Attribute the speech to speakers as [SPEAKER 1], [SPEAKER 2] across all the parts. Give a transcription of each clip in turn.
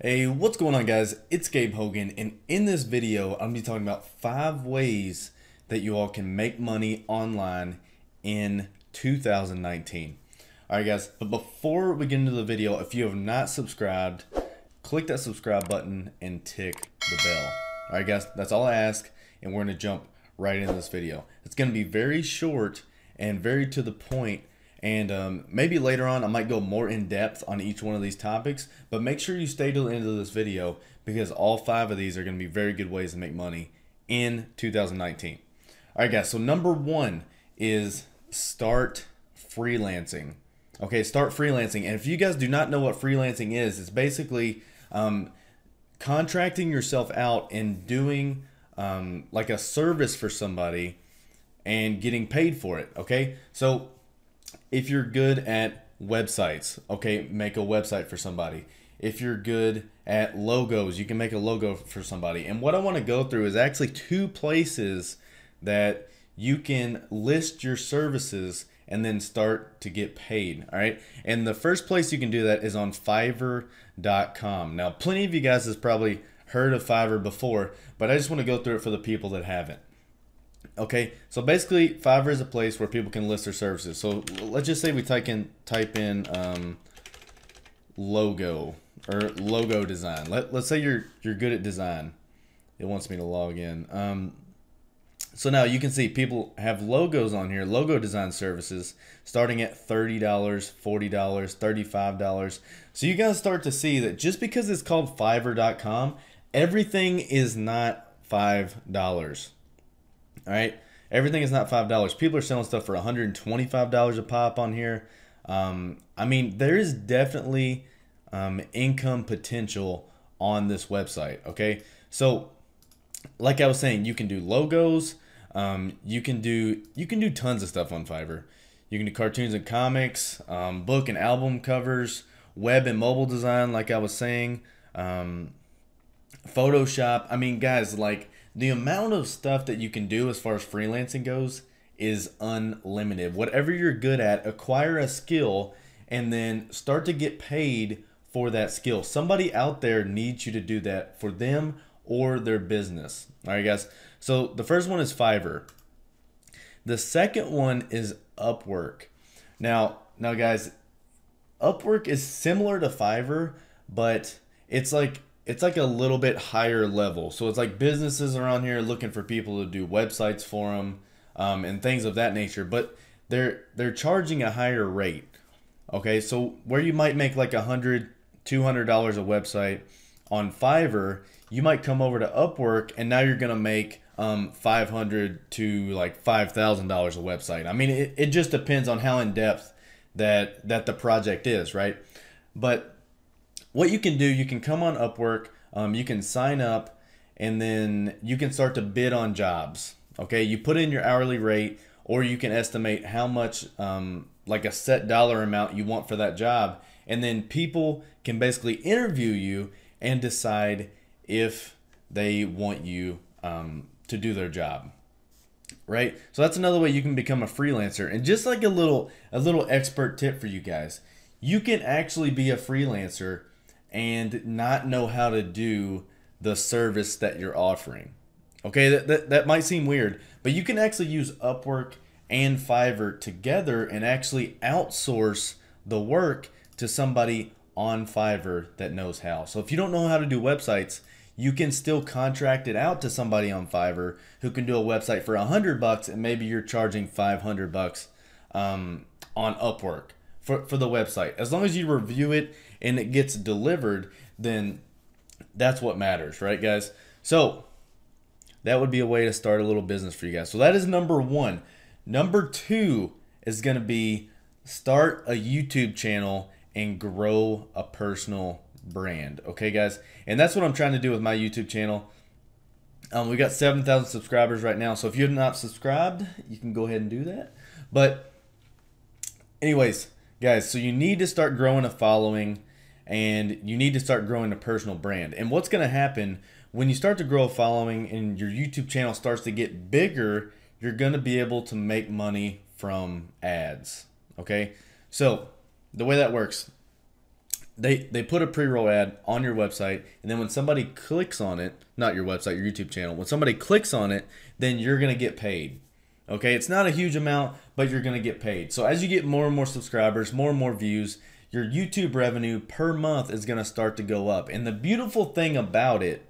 [SPEAKER 1] Hey, what's going on, guys? It's Gabe Hogan, and in this video, I'm going to be talking about 5 ways that you all can make money online in 2019. All right, guys, but before we get into the video, if you have not subscribed, click that subscribe button and tick the bell. All right, guys, that's all I ask, and we're going to jump right into this video. It's going to be very short and very to the point. And maybe later on I might go more in depth on each one of these topics, but make sure you stay till the end of this video because all 5 of these are going to be very good ways to make money in 2019. All right, guys, so number 1 is start freelancing. Okay, start freelancing. And if you guys do not know what freelancing is, it's basically contracting yourself out and doing like a service for somebody and getting paid for it. Okay, so if you're good at websites, okay, make a website for somebody. If you're good at logos, you can make a logo for somebody. And what I want to go through is actually 2 places that you can list your services and then start to get paid. All right. And the first place you can do that is on Fiverr.com. Now, plenty of you guys has probably heard of Fiverr before, but I just want to go through it for the people that haven't. Okay, so basically Fiverr is a place where people can list their services. So let's just say we type in logo or logo design. Let's say you're good at design. It wants me to log in. So now you can see people have logos on here, logo design services starting at $30, $40, $35. So you guys start to see that just because it's called Fiverr.com, everything is not $5. All right, everything is not $5. People are selling stuff for $125 a pop on here. I mean, there is definitely income potential on this website. Okay, so like I was saying, you can do logos. You can do tons of stuff on Fiverr. You can do cartoons and comics, book and album covers, web and mobile design. Like I was saying, Photoshop. I mean, guys, like, the amount of stuff that you can do as far as freelancing goes is unlimited. Whatever you're good at, acquire a skill and then start to get paid for that skill. Somebody out there needs you to do that for them or their business. All right, guys. So the first one is Fiverr. The second one is Upwork. Now guys, Upwork is similar to Fiverr, but it's like a little bit higher level. So it's like businesses around here looking for people to do websites for them and things of that nature. But they're charging a higher rate. Okay, so where you might make like $100, $200 a website on Fiverr, you might come over to Upwork and now you're gonna make $500 to like $5,000 a website. I mean, it just depends on how in depth that the project is, right? But what you can do, you can come on Upwork, you can sign up, and then you can start to bid on jobs. Okay, you put in your hourly rate, or you can estimate how much, like a set dollar amount you want for that job, and then people can basically interview you and decide if they want you to do their job. Right? So that's another way you can become a freelancer. And just like a little expert tip for you guys, you can actually be a freelancer and not know how to do the service that you're offering. Okay, that might seem weird, but you can actually use Upwork and Fiverr together and actually outsource the work to somebody on Fiverr that knows how. So if you don't know how to do websites, you can still contract it out to somebody on Fiverr who can do a website for $100 and maybe you're charging $500 on Upwork for the website. As long as you review it and it gets delivered, then that's what matters, right, guys? So that would be a way to start a little business for you guys. So that is number 1. Number 2 is going to be start a YouTube channel and grow a personal brand. Okay, guys? And that's what I'm trying to do with my YouTube channel. We got 7,000 subscribers right now. So if you're not subscribed, you can go ahead and do that. But anyways, guys, so you need to start growing a following and you need to start growing a personal brand. And what's going to happen when you start to grow a following and your YouTube channel starts to get bigger, you're going to be able to make money from ads. Okay? So the way that works, they put a pre-roll ad on your website, and then when somebody clicks on it, not your website, your YouTube channel, when somebody clicks on it, then you're going to get paid. Okay, it's not a huge amount, but you're going to get paid. So as you get more and more subscribers, more and more views, your YouTube revenue per month is going to start to go up. And the beautiful thing about it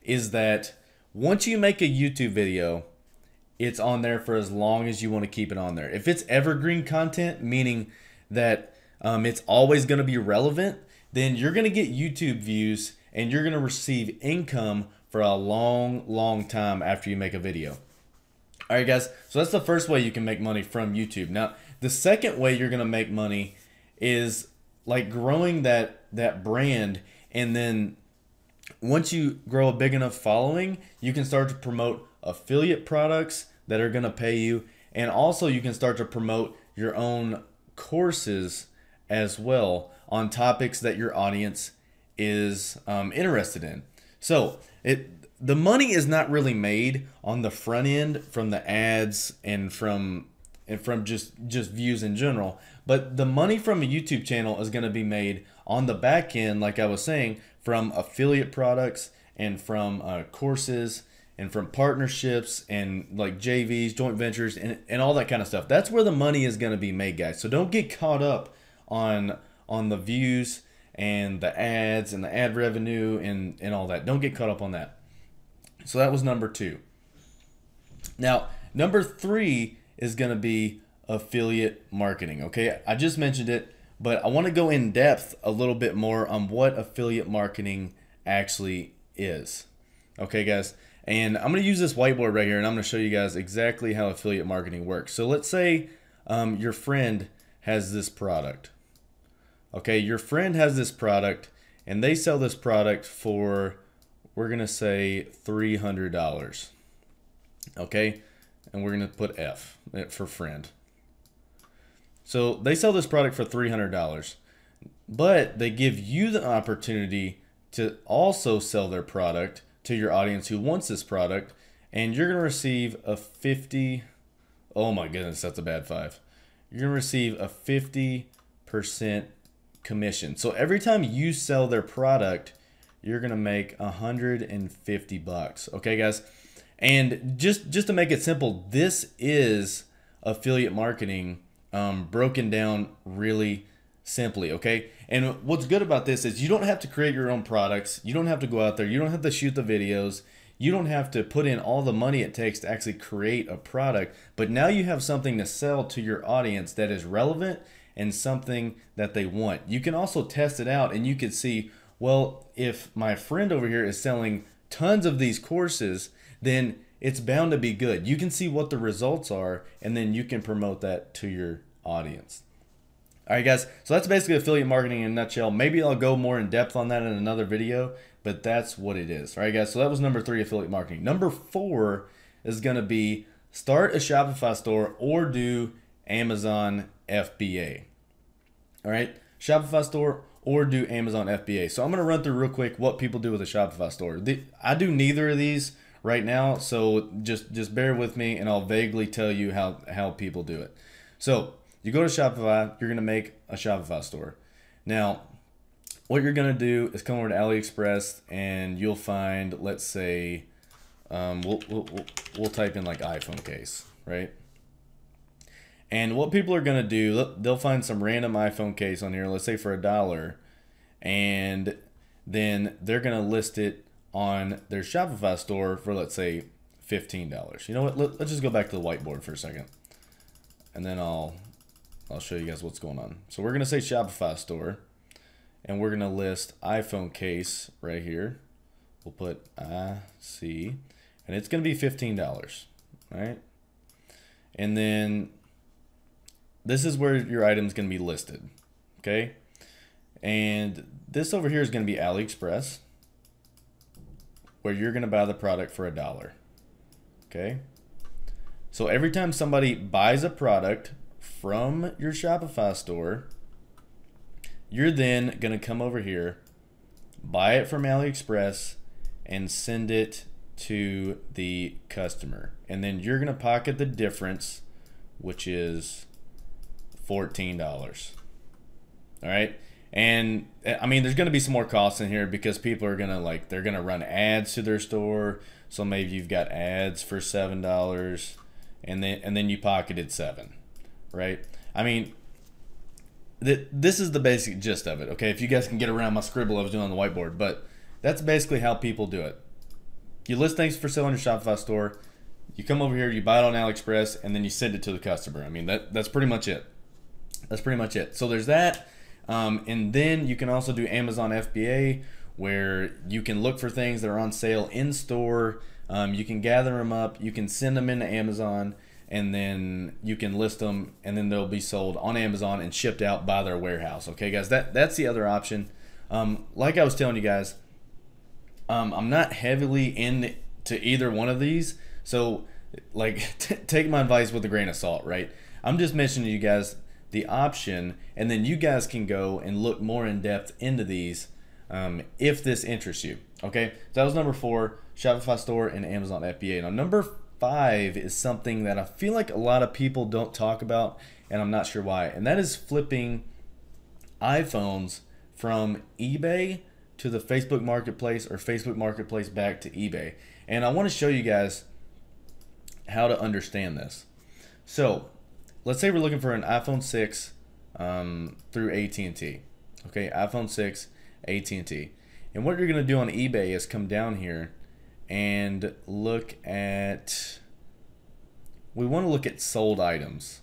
[SPEAKER 1] is that once you make a YouTube video, it's on there for as long as you want to keep it on there. If it's evergreen content, meaning that it's always going to be relevant, then you're going to get YouTube views and you're going to receive income for a long time after you make a video. All right, guys, so that's the first way you can make money from YouTube. Now, the second way you're going to make money is like growing that brand, and then once you grow a big enough following, you can start to promote affiliate products that are going to pay you, and also you can start to promote your own courses as well on topics that your audience is interested in. So the money is not really made on the front end from the ads and from just views in general, but the money from a YouTube channel is going to be made on the back end, like I was saying, from affiliate products and from courses and from partnerships and like JVs, joint ventures, and all that kind of stuff. That's where the money is going to be made, guys. So don't get caught up on the views and the ads and the ad revenue and all that. Don't get caught up on that. So that was number 2. Now, number 3 is going to be affiliate marketing. Okay, I just mentioned it, but I want to go in depth a little bit more on what affiliate marketing actually is. Okay, guys, and I'm going to use this whiteboard right here, and I'm going to show you guys exactly how affiliate marketing works. So let's say your friend has this product. Okay, your friend has this product, and they sell this product for, we're going to say $300. Okay, and we're going to put F for friend. So they sell this product for $300, but they give you the opportunity to also sell their product to your audience who wants this product, and you're going to receive a 50, oh my goodness, that's a bad 5. You're going to receive a 50% commission. So every time you sell their product, you're going to make $150. Okay, guys? And just to make it simple, this is affiliate marketing broken down really simply, okay? And what's good about this is you don't have to create your own products. You don't have to go out there. You don't have to shoot the videos. You don't have to put in all the money it takes to actually create a product. But now you have something to sell to your audience that is relevant and something that they want. You can also test it out, and you could see, well, if my friend over here is selling tons of these courses, then it's bound to be good. You can see what the results are, and then you can promote that to your audience. All right, guys, so that's basically affiliate marketing in a nutshell. Maybe I'll go more in depth on that in another video, but that's what it is. All right, guys, so that was number 3, affiliate marketing. Number 4 is going to be start a Shopify store or do Amazon FBA. All right, Shopify store or do Amazon FBA. So I'm going to run through real quick what people do with a Shopify store. I do neither of these right now, so just bear with me, and I'll vaguely tell you how people do it. So you go to Shopify, you're going to make a Shopify store. Now, what you're going to do is come over to AliExpress, and you'll find, let's say, we'll type in like iPhone case, right? And what people are going to do, they'll find some random iPhone case on here, let's say for $1, and then they're going to list it on their Shopify store for, let's say, $15. You know what? Let's just go back to the whiteboard for a second, and then I'll show you guys what's going on. So we're going to say Shopify store, and we're going to list iPhone case right here. We'll put IC, and it's going to be $15, right? And then this is where your item is going to be listed, okay? And this over here is going to be AliExpress, where you're going to buy the product for $1, okay? So every time somebody buys a product from your Shopify store, you're then going to come over here, buy it from AliExpress, and send it to the customer. And then you're going to pocket the difference, which is $14. All right. And I mean, there's going to be some more costs in here because people are going to they're going to run ads to their store. So maybe you've got ads for $7 and then you pocketed 7, right? I mean, this is the basic gist of it, okay? If you guys can get around my scribble I was doing on the whiteboard, but that's basically how people do it. You list things for sale on your Shopify store. You come over here, you buy it on AliExpress, and then you send it to the customer. I mean, that's pretty much it. That's pretty much it. So there's that. And then you can also do Amazon FBA, where you can look for things that are on sale in store. You can gather them up. You can send them into Amazon, and then you can list them, and then they'll be sold on Amazon and shipped out by their warehouse. Okay, guys, that's the other option. Like I was telling you guys, I'm not heavily into either one of these, so take my advice with a grain of salt, right? I'm just mentioning to you guys the option, and then you guys can go and look more in depth into these if this interests you. Okay, so that was number 4, Shopify store and Amazon FBA. Now number 5 is something that I feel like a lot of people don't talk about, and I'm not sure why, and that is flipping iPhones from eBay to the Facebook Marketplace, or Facebook Marketplace back to eBay. And I want to show you guys how to understand this. So let's say we're looking for an iPhone 6 through AT&T. Okay, iPhone 6, AT&T. And what you're going to do on eBay is come down here and look at, we want to look at sold items.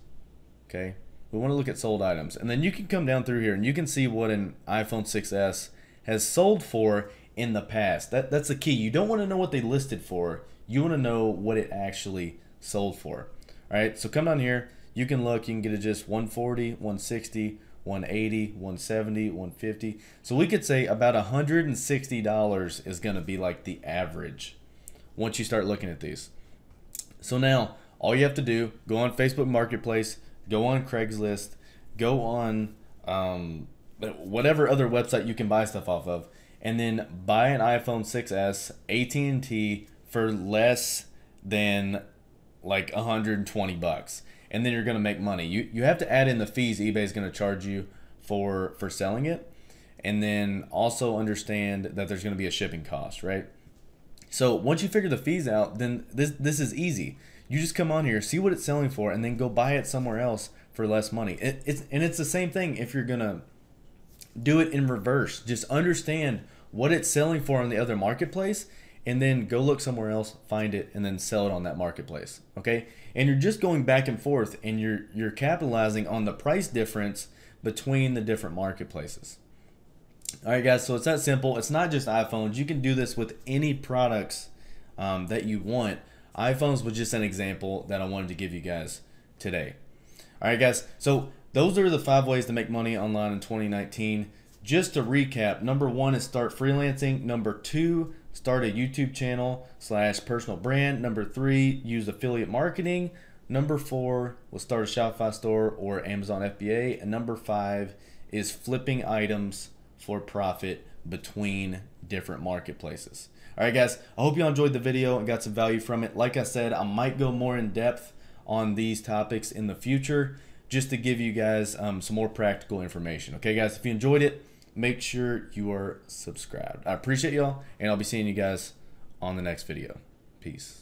[SPEAKER 1] Okay, we want to look at sold items. And then you can come down through here and you can see what an iPhone 6s has sold for in the past. That's the key. You don't want to know what they listed for. You want to know what it actually sold for. All right, so come down here. You can look. You can get it just 140, 160, 180, 170, 150. So we could say about $160 is going to be like the average once you start looking at these. So now all you have to do, go on Facebook Marketplace, go on Craigslist, go on whatever other website you can buy stuff off of, and then buy an iPhone 6s AT&T for less than like 120 bucks, and then you're going to make money. You have to add in the fees eBay is going to charge you for selling it, and then also understand that there's going to be a shipping cost, right? So once you figure the fees out, then this is easy. You just come on here, see what it's selling for, and then go buy it somewhere else for less money. It's the same thing if you're gonna do it in reverse. Just understand what it's selling for on the other marketplace, and then go look somewhere else, find it, and then sell it on that marketplace. Okay? And you're just going back and forth, and you're capitalizing on the price difference between the different marketplaces. All right, guys. So it's that simple. It's not just iPhones. You can do this with any products that you want. iPhones was just an example that I wanted to give you guys today. All right, guys. So those are the 5 ways to make money online in 2019. Just to recap, number 1 is start freelancing. Number 2, start a YouTube channel / personal brand. Number 3, use affiliate marketing. Number 4 was start a Shopify store or Amazon FBA. And number 5 is flipping items for profit between different marketplaces. All right, guys, I hope you all enjoyed the video and got some value from it. Like I said, I might go more in depth on these topics in the future just to give you guys some more practical information. Okay, guys, if you enjoyed it, make sure you are subscribed. I appreciate y'all, and I'll be seeing you guys on the next video. Peace.